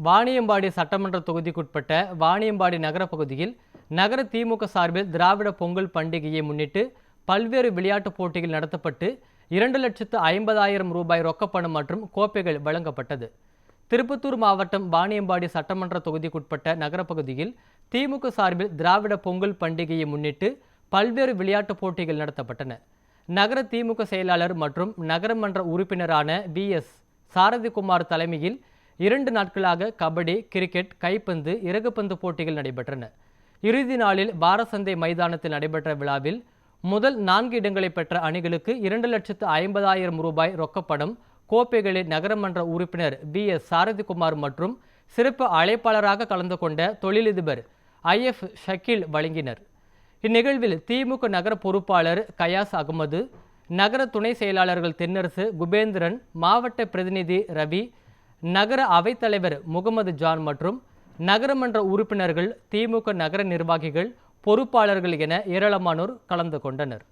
வாணியம்பாடி சட்டமன்ற தொகுதிக்குட்பட்ட வாணியம்பாடி நகர பகுதியில் நகர திமுக சார்பில் திராவிட பொங்கல் பண்டிகையை முன்னிட்டு பல்வேறு விளையாட்டுப் போட்டிகள் நடத்தப்பட்டு 2,50,000 ரூபாய் ரொக்கப்பணம் மற்றும் கோப்பைகள் வழங்கப்பட்டது. திருப்பத்தூர் மாவட்டம் வாணியம்பாடி சட்டமன்ற தொகுதிக்குட்பட்ட நகர பகுதியில் திமுக சார்பில் திராவிட பொங்கல் பண்டிகையை முன்னிட்டு பல்வேறு விளையாட்டுப் போட்டிகள் நடத்தப்பட்டன. நகர திமுக செயலாளர் மற்றும் நகரமன்ற உறுப்பினரான VS சாரதிகுமார் தலைமையில் 2 நாட்களாக கபடி, கிரிக்கெட், கைப்பந்து, இறகுப்பந்து போட்டிகள் நடைபெற்றன. இறுதி நாளில் பாரசந்தை மைதானத்தில் நடைபெற்ற விழாவில் முதல் 4 இடங்களை பெற்ற அணிகளுக்கு 2,50,000 ரூபாய் ரொக்கப்பணம், கோப்பைகளை நகரமன்ற உறுப்பினர் VS சாரதிகுமார் மற்றும் சிறப்பு அழைப்பாளராக கலந்து கொண்ட தொழிலதிபர் IF ஷக்கீல் வழங்கினர். இந்நிகழ்வில் திமுக நகர பொறுப்பாளர் கயாஸ் அகமது, நகர துணை செயலாளர்கள் தென்னரசு, குபேந்திரன், மாவட்ட பிரதிநிதி ரவி, நகர அவைத்தலைவர் முகமது ஜான் மற்றும் நகரமன்ற உறுப்பினர்கள், திமுக நகர நிர்வாகிகள், பொறுப்பாளர்கள் என ஏராளமானோர் கலந்து கொண்டனர்.